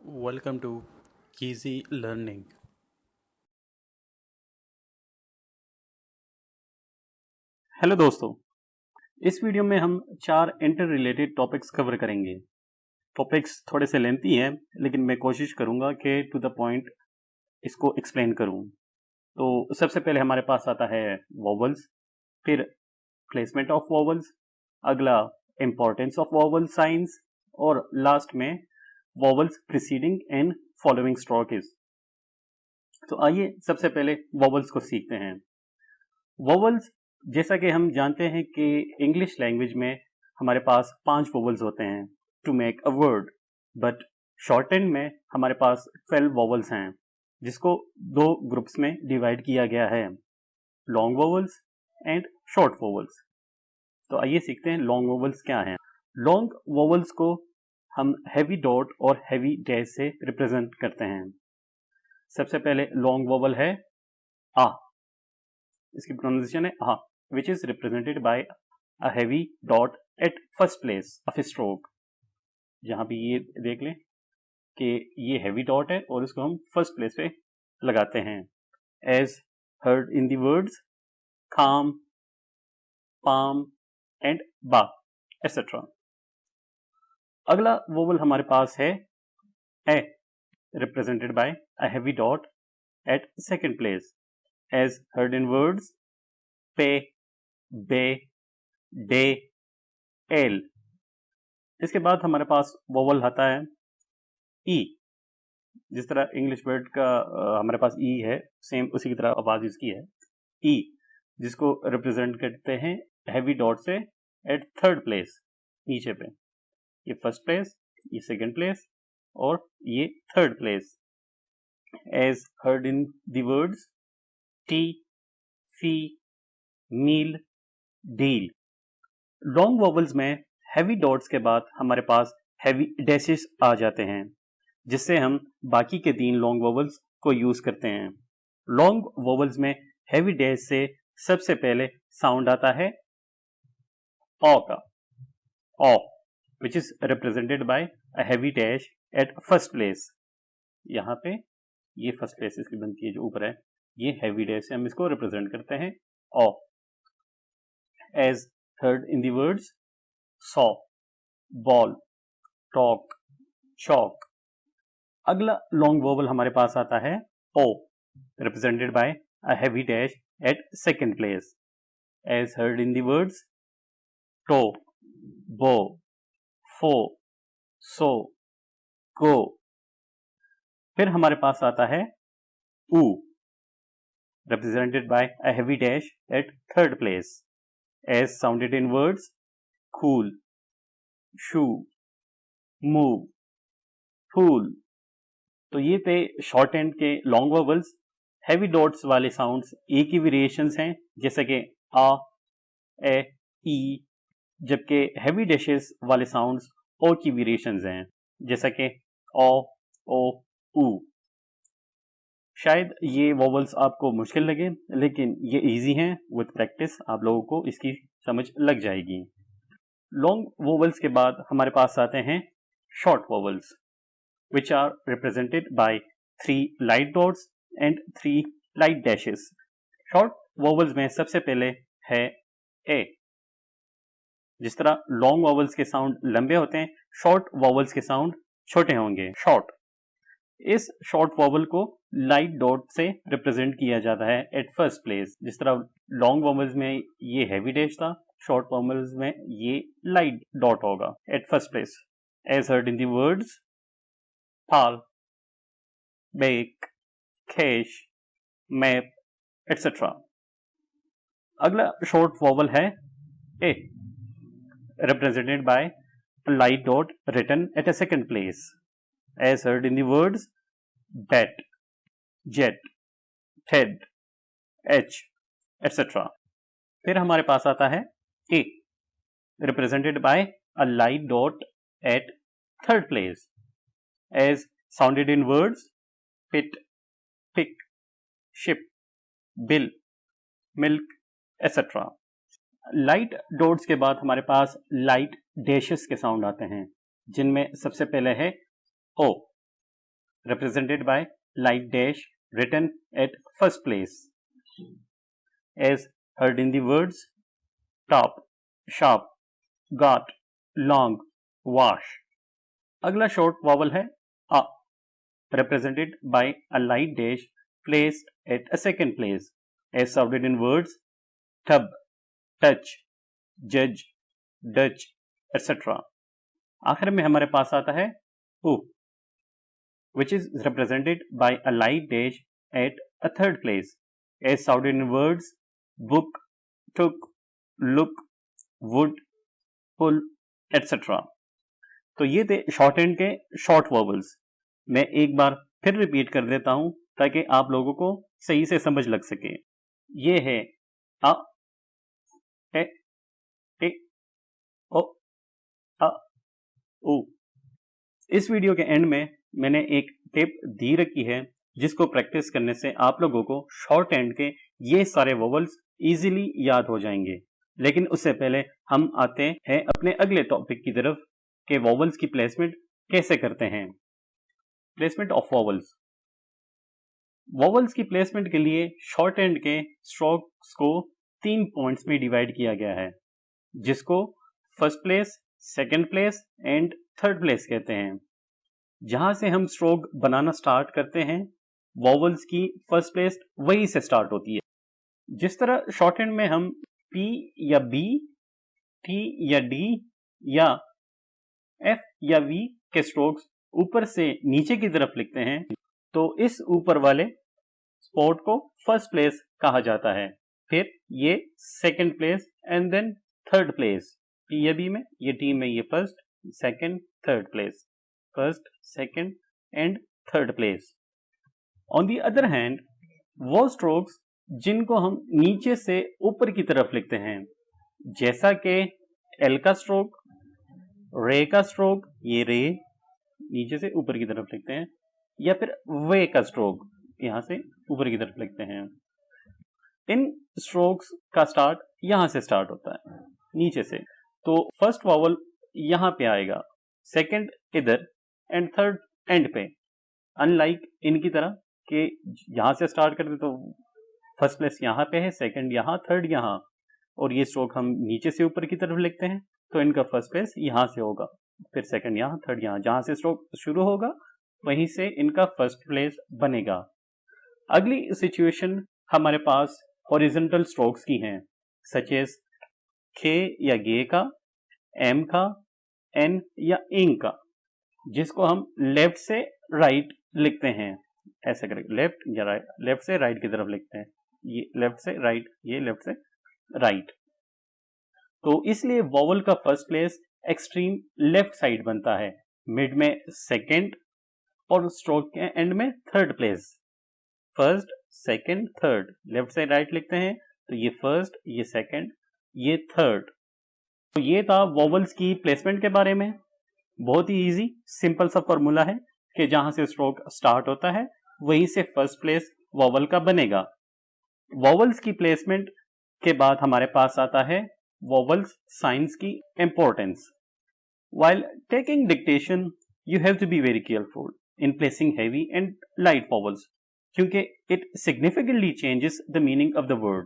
Welcome to Easy Learning. Hello दोस्तों, इस video में हम 4 इंटर रिलेटेड टॉपिक्स कवर करेंगे। टॉपिक्स थोड़े से लेंथी हैं, लेकिन मैं कोशिश करूंगा कि टू द पॉइंट इसको एक्सप्लेन करूं। तो सबसे पहले हमारे पास आता है वॉवल्स, फिर प्लेसमेंट ऑफ वॉवल्स, अगला इंपॉर्टेंस ऑफ वॉवल साइंस और लास्ट में vowels preceding and following strokes. तो आइए सबसे पहले वॉवल्स को सीखते हैं। वोवल्स, जैसा कि हम जानते हैं कि इंग्लिश लैंग्वेज में हमारे पास 5 वोवल्स होते हैं to make a word, but shorthand में हमारे पास 12 वोवल्स हैं, जिसको 2 ग्रुप्स में डिवाइड किया गया है, long vowels and short vowels. तो आइए सीखते हैं लॉन्ग वोवल्स क्या हैं। लॉन्ग वोवल्स को हम हैवी डॉट और हैवी डैश से रिप्रेजेंट करते हैं। सबसे पहले लॉन्ग वोवल है आ, इसकी प्रोनाउंसिएशन है आ, which is represented by a heavy dot at first place of a stroke। जहां भी ये देख लें कि ये हैवी डॉट है और इसको हम फर्स्ट प्लेस पे लगाते हैं। As heard in the words calm, palm and bah etcetera. अगला वोवल हमारे पास है A, represented by a heavy dot at second place, as heard in words पे, बे, डे, एल। इसके बाद हमारे पास वोवल आता है ई। जिस तरह इंग्लिश वर्ड का हमारे पास ई है, सेम उसी की तरह आवाज इसकी है ई, जिसको रिप्रेजेंट करते हैं हैवी डॉट से एट थर्ड प्लेस, नीचे पे। ये फर्स्ट प्लेस, ये सेकंड प्लेस और ये third place. As heard in the words tea, fee, meal, deal. Long vowels में हैवी डॉट्स के बाद हमारे पास हैवी डैशेस आ जाते हैं, जिससे हम बाकी के 3 लॉन्ग वोवल्स को यूज करते हैं। लॉन्ग वोवल्स में हैवी डैश से सबसे पहले साउंड आता है ओ का, O, which is represented by a heavy dash at first place. यहाँ पे ये फर्स्ट प्लेस इसकी बनती है जो ऊपर है, ये हैवी डैश से हम इसको रिप्रेजेंट करते हैं O. As heard in the words saw, ball, talk, chalk. अगला लॉन्ग वोवल हमारे पास आता है ओ, represented by a heavy dash at second place, as heard in the words to, bo, fo, so, go। फिर हमारे पास आता है ऊ, represented by a heavy dash at third place, as sounded in words cool, shoe, move, fool। तो ये थे short and के लॉन्ग वोवल्स। हैवी डॉट्स वाले साउंड्स ए की वेरिएशंस हैं, जैसे कि आ, ए, ई, जबकि हैवी डैशेस वाले साउंड्स ओ की वेरिएशंस हैं, जैसा कि ओ, ओ, ऊ। शायद ये वोवल्स आपको मुश्किल लगे, लेकिन ये इजी हैं। विद प्रैक्टिस आप लोगों को इसकी समझ लग जाएगी। लॉन्ग वोवल्स के बाद हमारे पास आते हैं short vowels, which are represented by 3 light dots and 3 light dashes। Short vowels में सबसे पहले है ए। जिस तरह लॉन्ग वोवल्स के साउंड लंबे होते हैं, शॉर्ट वोवल्स के साउंड छोटे होंगे, शॉर्ट। इस शॉर्ट वोवल को लाइट डॉट से रिप्रेजेंट किया जाता है एट फर्स्ट प्लेस। जिस तरह लॉन्ग वोवल्स में ये हैवी डैश था, शॉर्ट वोवल्स में ये लाइट डॉट होगा at first place, as heard in the words pal, back, cash, map etcetera. अगला शॉर्ट वोवल है A, represented by a light dot written at a second place, as heard in the words bat, jet, ted, h, etc। फिर हमारे पास आता है A, represented by a light dot at third place, as sounded in words pit, pick, ship, bill, milk, etc। Light dots के बाद हमारे पास light dashes के sound आते हैं, जिनमें सबसे पहले है ओ, represented by light dash written at first place, as heard in the words top, sharp, got, long, wash. अगला short vowel है a, represented by a light dash placed at a second place, as sounded in words tub, touch, judge, Dutch, etc. आखिर में हमारे पास आता है U, which is represented by a light dash at a third place, as sounded in words book, took, look, would, pull, etc. तो ये थे short hand के शॉर्ट वर्बल्स। मैं एक बार फिर रिपीट कर देता हूं ताकि आप लोगों को सही से समझ लग सके। ये है अ, ए, ओ, अ, उ। इस वीडियो के एंड में मैंने एक टिप दी रखी है जिसको प्रैक्टिस करने से आप लोगों को शॉर्ट हैंड के ये सारे वोवल्स इजीली याद हो जाएंगे। लेकिन उससे पहले हम आते हैं अपने अगले टॉपिक की तरफ कि वोवल्स की प्लेसमेंट कैसे करते हैं। Placement of vowels. वोवल्स की प्लेसमेंट के लिए शॉर्ट हैंड के स्ट्रोक्स को 3 पॉइंट्स में डिवाइड किया गया है, जिसको first place, second place and third place कहते हैं। जहां से हम स्ट्रोक बनाना स्टार्ट करते हैं, वोवल्स की फर्स्ट प्लेस वहीं से स्टार्ट होती है। जिस तरह शॉर्ट हैंड में हम P या B, T या D या F या V के स्ट्रोक्स ऊपर से नीचे की तरफ लिखते हैं, तो इस ऊपर वाले स्पॉट को फर्स्ट प्लेस कहा जाता है। फिर ये second place and then third place. P या B में, ये T में ये first, second, third place, first, second and third place. On the other hand, वो स्ट्रोक्स जिनको हम नीचे से ऊपर की तरफ लिखते हैं, जैसा कि L का स्ट्रोक, रे का स्ट्रोक, ये रे नीचे से ऊपर की तरफ लिखते हैं, या फिर वे का स्ट्रोक यहां से ऊपर की तरफ लिखते हैं। इन स्ट्रोक्स का स्टार्ट यहां से स्टार्ट होता है, नीचे से। तो फर्स्ट वॉवल यहां पे आएगा, सेकंड इधर एंड थर्ड एंड पे। अनलाइक इनकी तरह कि यहां से स्टार्ट करते तो फर्स्ट प्लेस यहां पे है, सेकंड यहां, थर्ड यहां, और ये स्ट्रोक हम नीचे से ऊपर की तरफ लिखते हैं, तो इनका फर्स्ट प्लेस यहां से होगा, फिर सेकंड यहां, थर्ड यहां। जहां से स्ट्रोक शुरू होगा वहीं से इनका फर्स्ट प्लेस बनेगा। अगली सिचुएशन हमारे पास हॉरिजॉन्टल स्ट्रोक्स की हैं, सच एज खे या गे का, एम का, एन या इंग का, जिसको हम लेफ्ट से राइट लिखते हैं, ऐसे करके लेफ्ट या राइट, लेफ्ट से राइट की तरफ लिखते हैं, ये लेफ्ट से राइट, ये लेफ्ट से राइट। तो इसलिए वॉवल का first place extreme left side बनता है, मिड में सेकंड और स्ट्रोक के एंड में third place. First, second, third, left से राइट लिखते हैं, तो ये फर्स्ट, ये सेकंड, ये थर्ड। तो ये था वॉवल्स की प्लेसमेंट के बारे में। बहुत ही इजी सिंपल सा फॉर्मूला है कि जहां से स्ट्रोक स्टार्ट होता है वहीं से फर्स्ट प्लेस वॉवल का बनेगा। वॉवल्स की प्लेसमेंट के बाद हमारे पास आता है वॉवल्स साइंस की importance. While taking dictation, you have to be very careful in placing heavy and light vowels, क्योंकि it significantly changes the meaning of the word.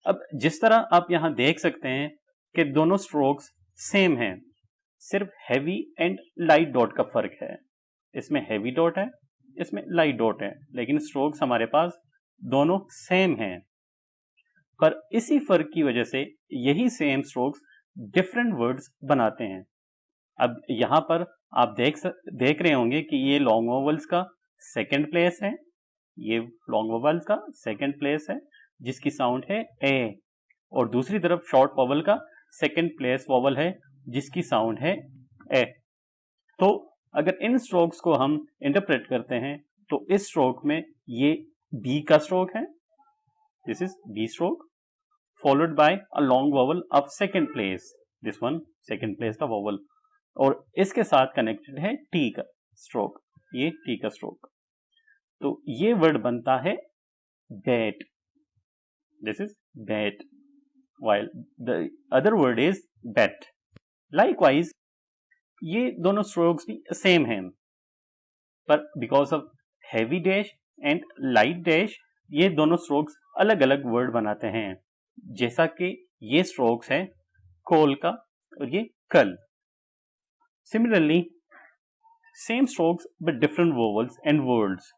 अब जिस तरह आप यहां देख सकते हैं कि दोनों स्ट्रोक्स सेम हैं, सिर्फ हैवी एंड लाइट डॉट का फर्क है। इसमें हैवी डॉट है, इसमें लाइट डॉट है, लेकिन स्ट्रोक्स हमारे पास दोनों सेम हैं। पर इसी फर्क की वजह से यही सेम स्ट्रोक्स डिफरेंट वर्ड्स बनाते हैं। अब यहां पर आप देख रहे होंगे कि ये लॉन्ग वोवल्स का सेकंड प्लेस है, ये लॉन्ग वोवल्स का सेकंड प्लेस है जिसकी साउंड है ए, और दूसरी तरफ शॉर्ट वोवल का सेकंड प्लेस वोवल है जिसकी साउंड है ए। तो अगर इन स्ट्रोक्स को हम इंटरप्रेट करते हैं तो इस स्ट्रोक में ये बी का स्ट्रोक है, this is B stroke, followed by a long vowel of second place, this one second place का वोवल, और इसके साथ कनेक्टेड है टी का स्ट्रोक, ये टी का स्ट्रोक। तो ये वर्ड बनता है bat, this is bat, while the other word is bet. Likewise, ये दोनों स्ट्रोक्स भी सेम हैं, पर because of heavy dash and light dash ये दोनों स्ट्रोक्स अलग अलग वर्ड बनाते हैं, जैसा कि ये स्ट्रोक्स हैं कोल का और ये कल। Similarly same strokes but different vowels and words,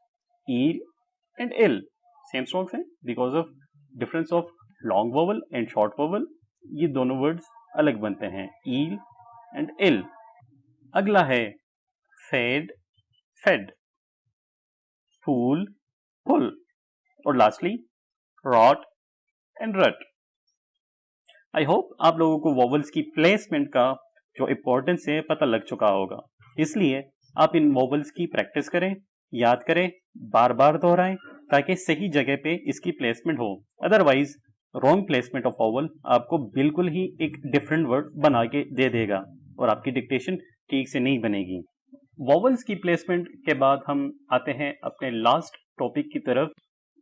eel and ill same strokes हैं because of difference of long vowel and short vowel, ये दोनों वर्ड्स अलग बनते हैं, ईल एंड इल। अगला है फेड फेड, फूल पुल, और लास्टली रॉट एंड रट। आई होप आप लोगों को वोवल्स की प्लेसमेंट का जो इंपॉर्टेंस है पता लग चुका होगा, इसलिए आप इन वोवल्स की प्रैक्टिस करें, याद करें, बार बार दोहराएं ताकि सही जगह पे इसकी प्लेसमेंट हो। Otherwise wrong placement of vowel आपको बिल्कुल ही एक डिफरेंट वर्ड बना के दे देगा और आपकी डिक्टेशन ठीक से नहीं बनेगी। वोवल्स की प्लेसमेंट के बाद हम आते हैं अपने लास्ट टॉपिक की तरफ,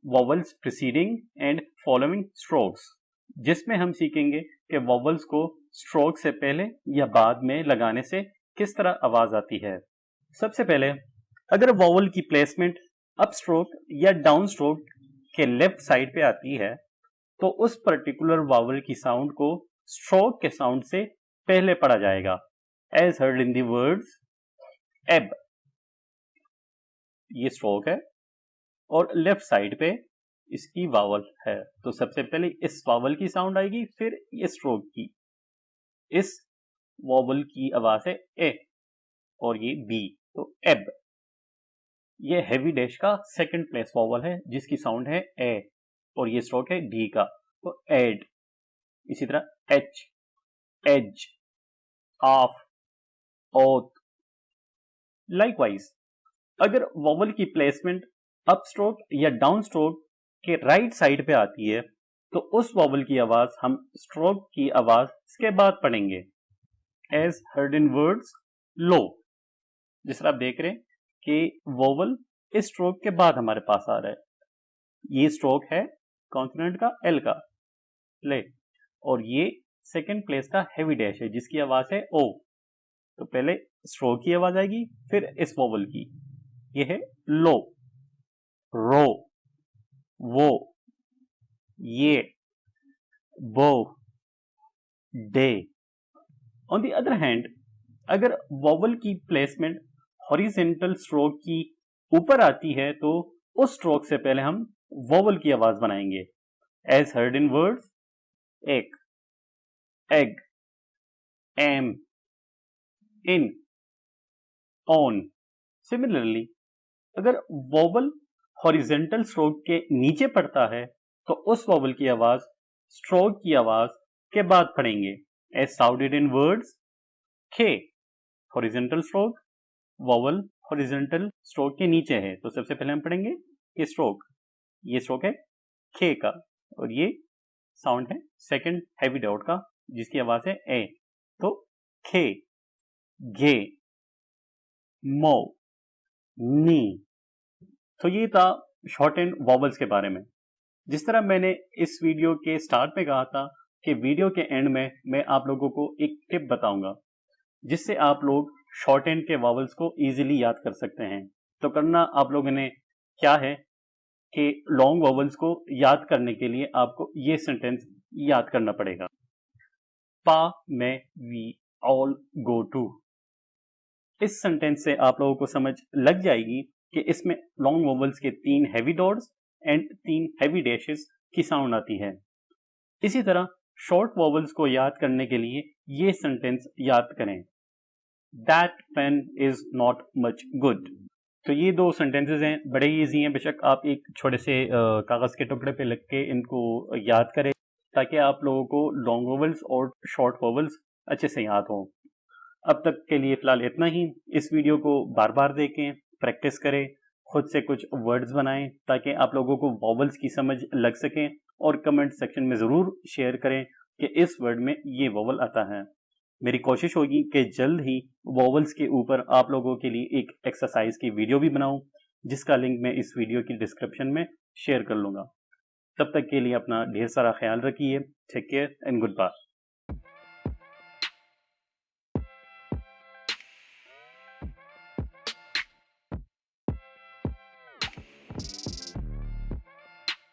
vowels preceding and following strokes, जिसमें हम सीखेंगे कि वोवल्स को स्ट्रोक से पहले या बाद में लगाने से किस तरह आवाज आती है। सबसे पहले अगर वोवल की प्लेसमेंट अप स्ट्रोक या डाउन स्ट्रोक के लेफ्ट साइड पे आती है तो उस पर्टिकुलर वोवल की साउंड को स्ट्रोक के साउंड से पहले पढ़ा जाएगा, as heard in the words ebb. ये स्ट्रोक है और लेफ्ट साइड पे इसकी वावल है, तो सबसे पहले इस वावल की साउंड आएगी, फिर इस स्ट्रोक की। इस वोवल की आवाज है ए और ये बी, तो एब। ये हैवी डैश का सेकंड प्लेस वोवल है जिसकी साउंड है ए और ये स्ट्रोक है डी का, तो एड। इसी तरह etch, edge, off, oath. Likewise अगर वोवल की प्लेसमेंट अप स्ट्रोक या डाउन स्ट्रोक के राइट साइड पे आती है तो उस वोवल की आवाज हम स्ट्रोक की आवाज के बाद पढ़ेंगे, एज हर्ड इन वर्ड्स लो। जिस तरह आप देख रहे हैं कि वोवल इस स्ट्रोक के बाद हमारे पास आ रहा है, ये स्ट्रोक है कॉन्सोनेंट का एल का ले, और ये सेकंड प्लेस का हैवी डैश है जिसकी आवाज है ओ। तो पहले स्ट्रोक की आवाज आएगी फिर इस वोवल की, ये है लो, रो, वो, ये, बो, day. On the other hand अगर वोवल की प्लेसमेंट हॉरिजेंटल स्ट्रोक की ऊपर आती है तो उस स्ट्रोक से पहले हम वोवल की आवाज बनाएंगे, as heard in words ache, egg, aim, in, on. Similarly अगर वोवल हॉरिजेंटल स्ट्रोक के नीचे पड़ता है तो उस वोवल की आवाज स्ट्रोक की आवाज के बाद पढ़ेंगे, एज साउंडेड इन वर्ड्स खे। Horizontal stroke, vowel horizontal stroke के नीचे है तो सबसे पहले हम पढ़ेंगे ये स्ट्रोक है खे का और ये साउंड है सेकंड हैवी डॉट का जिसकी आवाज है ए, तो खे, गे, मो, नी। तो ये था शॉर्ट एंड वॉवल्स के बारे में। जिस तरह मैंने इस वीडियो के स्टार्ट में कहा था कि वीडियो के एंड में मैं आप लोगों को एक टिप बताऊंगा जिससे आप लोग शॉर्ट एंड के वॉवल्स को इजीली याद कर सकते हैं। तो करना आप लोगों ने क्या है कि लॉन्ग वॉवल्स को याद करने के लिए आपको ये सेंटेंस याद करना पड़ेगा, पा में वी ऑल गो टू। इस सेंटेंस से आप लोगों को समझ लग जाएगी कि इसमें लॉन्ग वोवल्स के 3 heavy dots and 3 heavy dashes की साउंड आती है। इसी तरह शॉर्ट वोवल्स को याद करने के लिए ये सेंटेंस याद करें, that pain is not much good. तो ये 2 सेंटेंसेस हैं, बड़े ही ईजी हैं, बेशक आप एक छोटे से कागज के टुकड़े पे लिख के इनको याद करें ताकि आप लोगों को लॉन्ग वोवल्स और शॉर्ट वोवल्स अच्छे से याद हों। अब तक के लिए फिलहाल इतना ही। इस वीडियो को बार बार देखें, प्रैक्टिस करें, खुद से कुछ वर्ड्स बनाएं ताकि आप लोगों को वॉवल्स की समझ लग सके, और कमेंट सेक्शन में ज़रूर शेयर करें कि इस वर्ड में ये वॉवल आता है। मेरी कोशिश होगी कि जल्द ही वॉवल्स के ऊपर आप लोगों के लिए एक एक्सरसाइज की वीडियो भी बनाऊं जिसका लिंक मैं इस वीडियो की डिस्क्रिप्शन में शेयर कर लूँगा। तब तक के लिए अपना ढेर सारा ख्याल रखिए। Take care and goodbye. है।